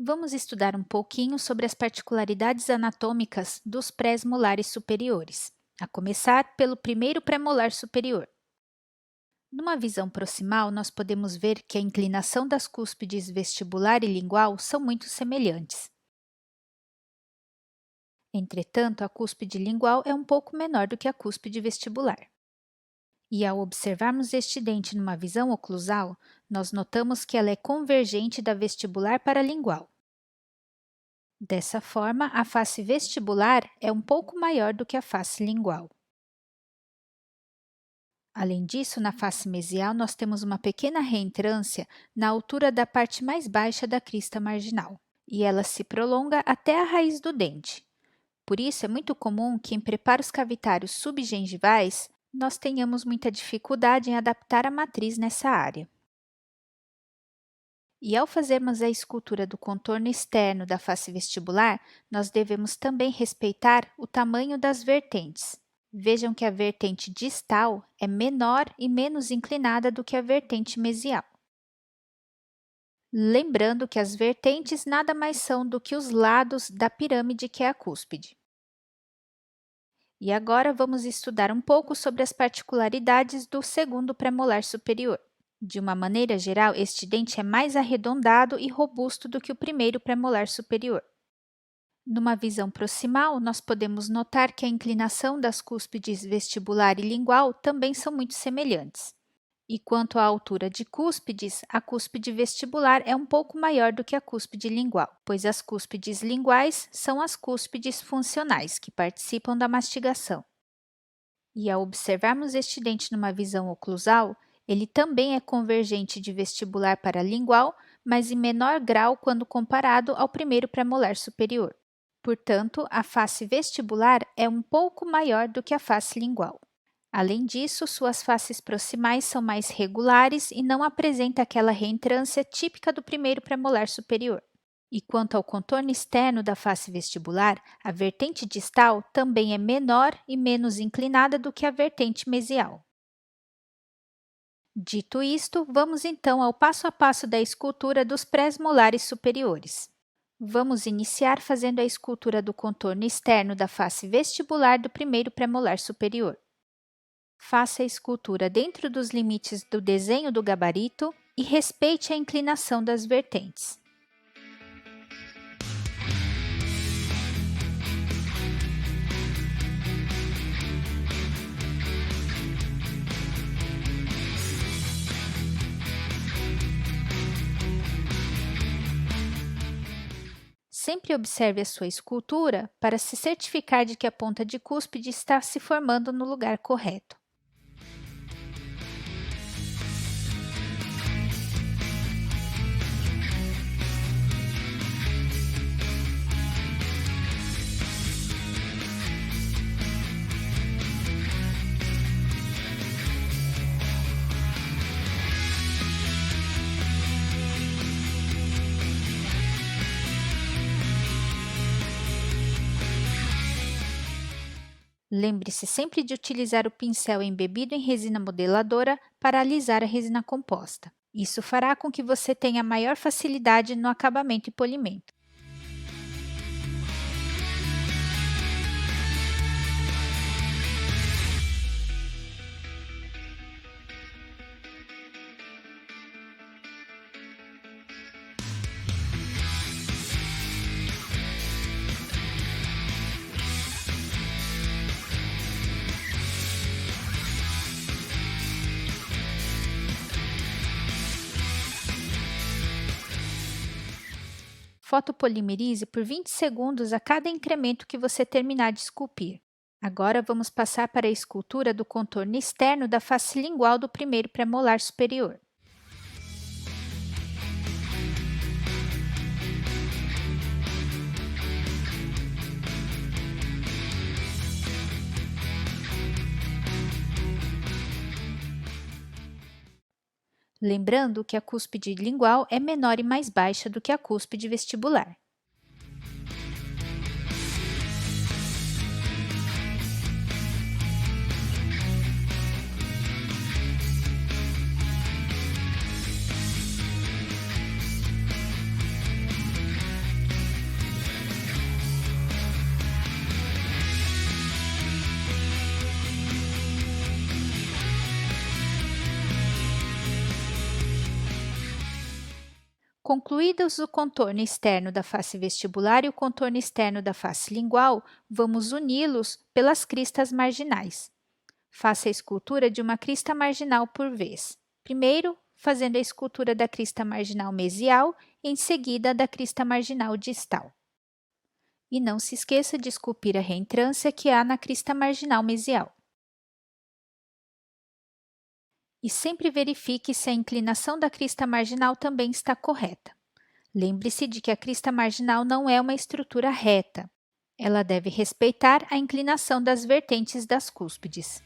Vamos estudar um pouquinho sobre as particularidades anatômicas dos pré-molares superiores, a começar pelo primeiro pré-molar superior. Numa visão proximal, nós podemos ver que a inclinação das cúspides vestibular e lingual são muito semelhantes. Entretanto, a cúspide lingual é um pouco menor do que a cúspide vestibular. E ao observarmos este dente numa visão oclusal, nós notamos que ela é convergente da vestibular para a lingual. Dessa forma, a face vestibular é um pouco maior do que a face lingual. Além disso, na face mesial, nós temos uma pequena reentrância na altura da parte mais baixa da crista marginal, e ela se prolonga até a raiz do dente. Por isso, é muito comum que em preparos cavitários subgengivais, nós tenhamos muita dificuldade em adaptar a matriz nessa área. E ao fazermos a escultura do contorno externo da face vestibular, nós devemos também respeitar o tamanho das vertentes. Vejam que a vertente distal é menor e menos inclinada do que a vertente mesial. Lembrando que as vertentes nada mais são do que os lados da pirâmide que é a cúspide. E agora vamos estudar um pouco sobre as particularidades do segundo premolar superior. De uma maneira geral, este dente é mais arredondado e robusto do que o primeiro premolar superior. Numa visão proximal, nós podemos notar que a inclinação das cúspides vestibular e lingual também são muito semelhantes. E quanto à altura de cúspides, a cúspide vestibular é um pouco maior do que a cúspide lingual, pois as cúspides linguais são as cúspides funcionais, que participam da mastigação. E ao observarmos este dente numa visão oclusal, ele também é convergente de vestibular para lingual, mas em menor grau quando comparado ao primeiro premolar superior. Portanto, a face vestibular é um pouco maior do que a face lingual. Além disso, suas faces proximais são mais regulares e não apresenta aquela reentrância típica do primeiro premolar superior. E quanto ao contorno externo da face vestibular, a vertente distal também é menor e menos inclinada do que a vertente mesial. Dito isto, vamos então ao passo a passo da escultura dos pré-molares superiores. Vamos iniciar fazendo a escultura do contorno externo da face vestibular do primeiro premolar superior. Faça a escultura dentro dos limites do desenho do gabarito e respeite a inclinação das vertentes. Sempre observe a sua escultura para se certificar de que a ponta de cúspide está se formando no lugar correto. Lembre-se sempre de utilizar o pincel embebido em resina modeladora para alisar a resina composta. Isso fará com que você tenha maior facilidade no acabamento e polimento. Fotopolimerize por 20 segundos a cada incremento que você terminar de esculpir. Agora vamos passar para a escultura do contorno externo da face lingual do primeiro premolar superior. Lembrando que a cúspide lingual é menor e mais baixa do que a cúspide vestibular. Concluídos o contorno externo da face vestibular e o contorno externo da face lingual, vamos uni-los pelas cristas marginais. Faça a escultura de uma crista marginal por vez. Primeiro, fazendo a escultura da crista marginal mesial, em seguida da crista marginal distal. E não se esqueça de esculpir a reentrância que há na crista marginal mesial. E sempre verifique se a inclinação da crista marginal também está correta. Lembre-se de que a crista marginal não é uma estrutura reta. Ela deve respeitar a inclinação das vertentes das cúspides.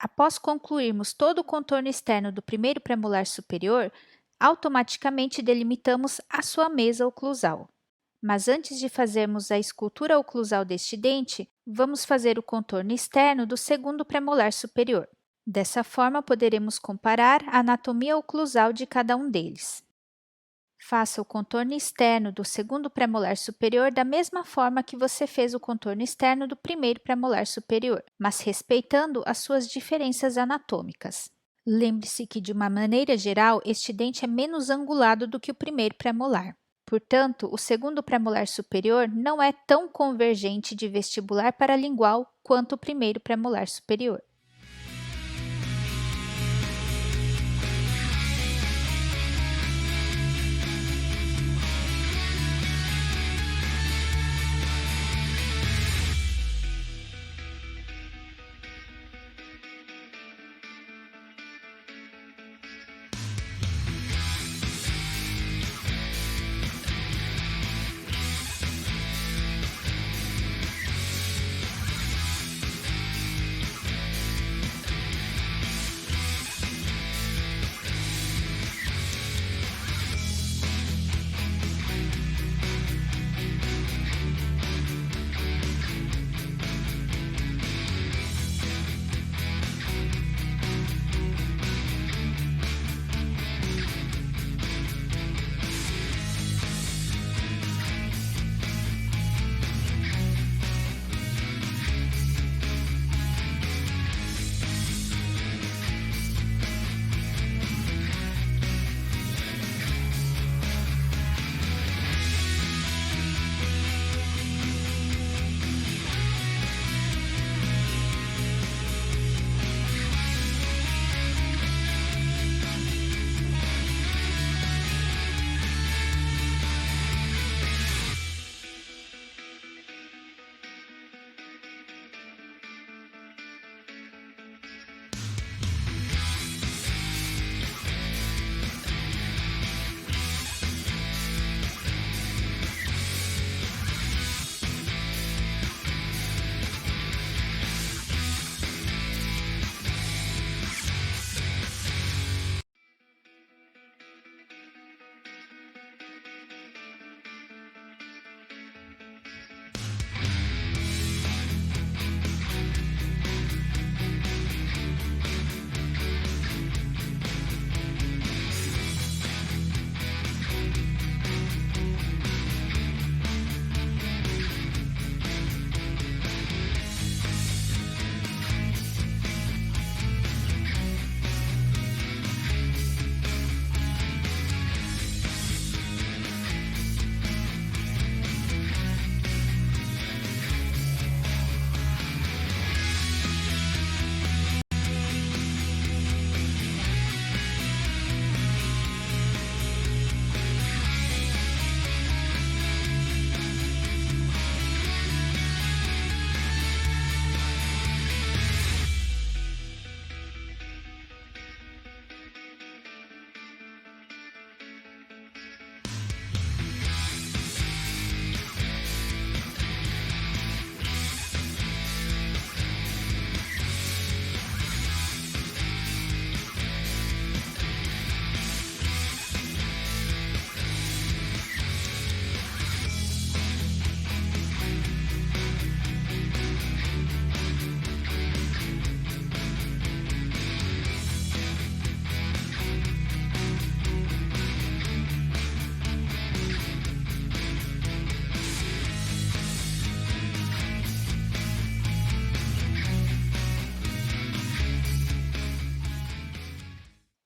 Após concluirmos todo o contorno externo do primeiro premolar superior, automaticamente delimitamos a sua mesa oclusal. Mas antes de fazermos a escultura oclusal deste dente, vamos fazer o contorno externo do segundo premolar superior. Dessa forma, poderemos comparar a anatomia oclusal de cada um deles. Faça o contorno externo do segundo premolar superior da mesma forma que você fez o contorno externo do primeiro premolar superior, mas respeitando as suas diferenças anatômicas. Lembre-se que, de uma maneira geral, este dente é menos angulado do que o primeiro premolar. Portanto, o segundo premolar superior não é tão convergente de vestibular para lingual quanto o primeiro premolar superior.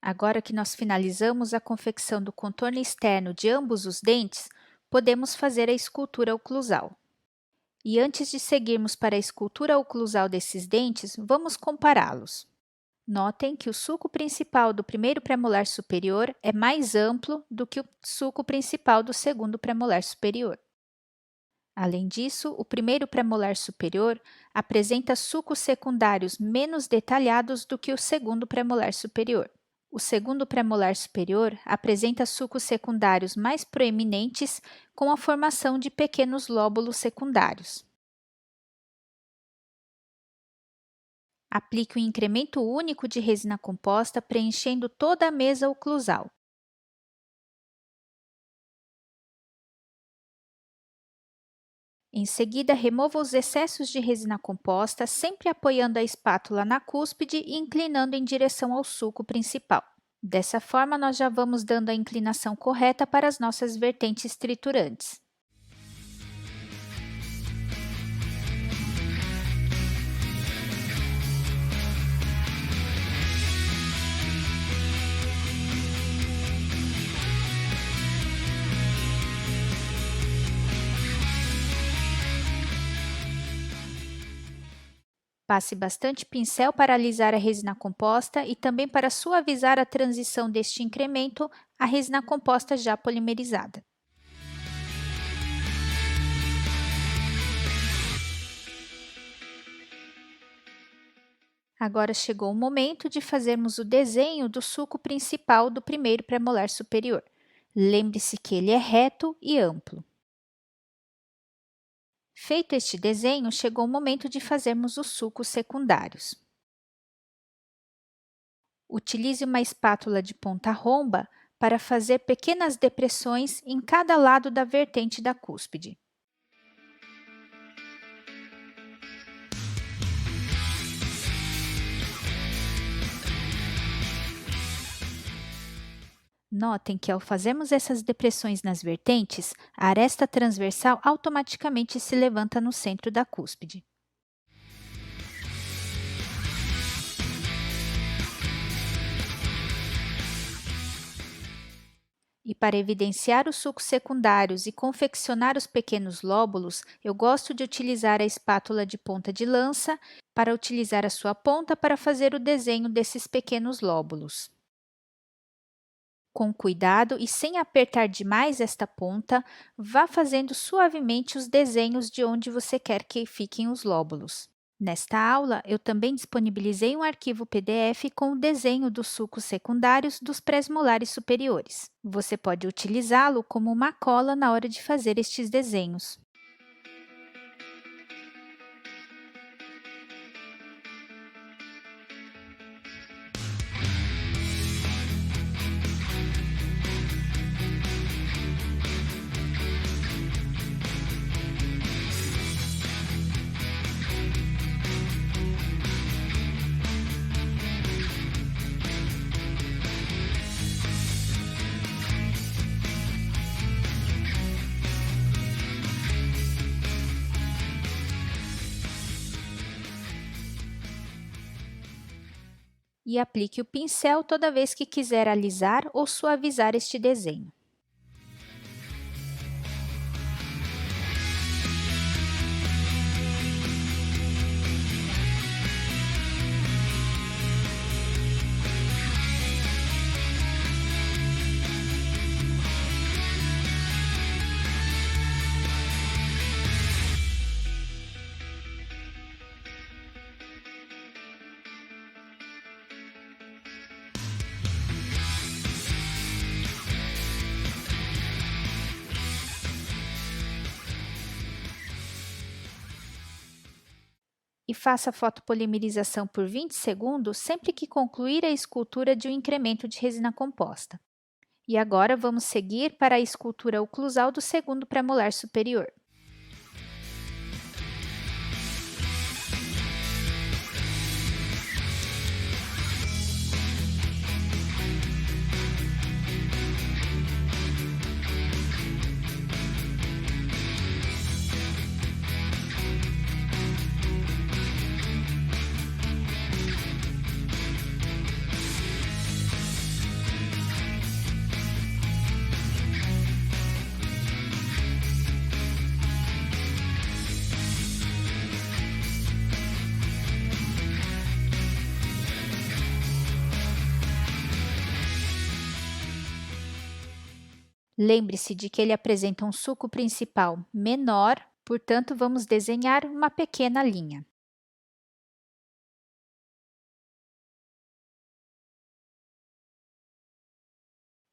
Agora que nós finalizamos a confecção do contorno externo de ambos os dentes, podemos fazer a escultura oclusal. E antes de seguirmos para a escultura oclusal desses dentes, vamos compará-los. Notem que o sulco principal do primeiro premolar superior é mais amplo do que o sulco principal do segundo premolar superior. Além disso, o primeiro premolar superior apresenta sulcos secundários menos detalhados do que o segundo premolar superior. O segundo premolar superior apresenta sulcos secundários mais proeminentes com a formação de pequenos lóbulos secundários. Aplique um incremento único de resina composta preenchendo toda a mesa oclusal. Em seguida, remova os excessos de resina composta, sempre apoiando a espátula na cúspide e inclinando em direção ao sulco principal. Dessa forma, nós já vamos dando a inclinação correta para as nossas vertentes triturantes. Passe bastante pincel para alisar a resina composta e também para suavizar a transição deste incremento à resina composta já polimerizada. Agora chegou o momento de fazermos o desenho do sulco principal do primeiro premolar superior. Lembre-se que ele é reto e amplo. Feito este desenho, chegou o momento de fazermos os sulcos secundários. Utilize uma espátula de ponta romba para fazer pequenas depressões em cada lado da vertente da cúspide. Notem que ao fazermos essas depressões nas vertentes, a aresta transversal automaticamente se levanta no centro da cúspide. E para evidenciar os sulcos secundários e confeccionar os pequenos lóbulos, eu gosto de utilizar a espátula de ponta de lança para utilizar a sua ponta para fazer o desenho desses pequenos lóbulos. Com cuidado e sem apertar demais esta ponta, vá fazendo suavemente os desenhos de onde você quer que fiquem os lóbulos. Nesta aula, eu também disponibilizei um arquivo PDF com o desenho dos sulcos secundários dos pré-molares superiores. Você pode utilizá-lo como uma cola na hora de fazer estes desenhos. E aplique o pincel toda vez que quiser alisar ou suavizar este desenho. E faça a fotopolimerização por 20 segundos sempre que concluir a escultura de um incremento de resina composta. E agora vamos seguir para a escultura oclusal do segundo premolar superior. Lembre-se de que ele apresenta um sulco principal menor, portanto, vamos desenhar uma pequena linha.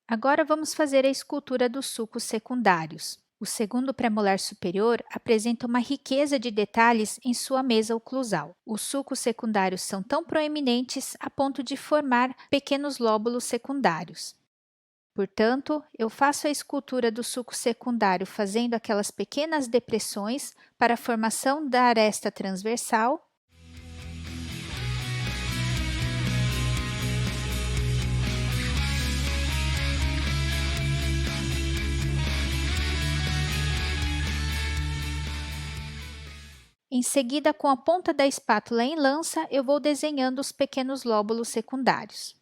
Agora vamos fazer a escultura dos sulcos secundários. O segundo premolar superior apresenta uma riqueza de detalhes em sua mesa oclusal. Os sulcos secundários são tão proeminentes a ponto de formar pequenos lóbulos secundários. Portanto, eu faço a escultura do sulco secundário fazendo aquelas pequenas depressões para a formação da aresta transversal. Em seguida, com a ponta da espátula em lança, eu vou desenhando os pequenos lóbulos secundários.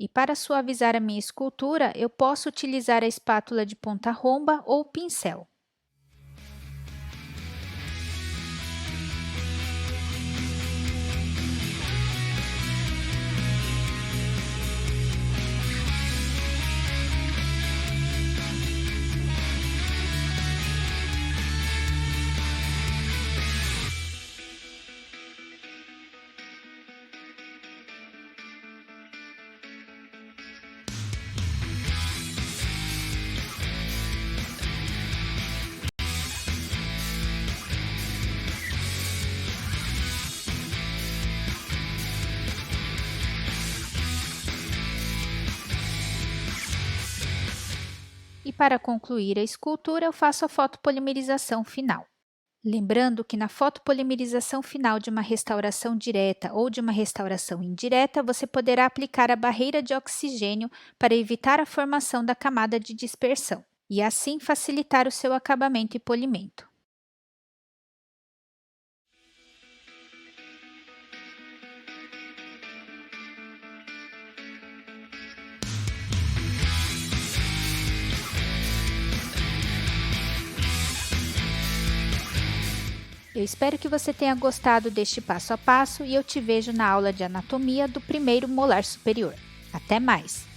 E para suavizar a minha escultura, eu posso utilizar a espátula de ponta romba ou pincel. E para concluir a escultura, eu faço a fotopolimerização final. Lembrando que na fotopolimerização final de uma restauração direta ou de uma restauração indireta, você poderá aplicar a barreira de oxigênio para evitar a formação da camada de dispersão e assim facilitar o seu acabamento e polimento. Eu espero que você tenha gostado deste passo a passo e eu te vejo na aula de anatomia do primeiro molar superior. Até mais!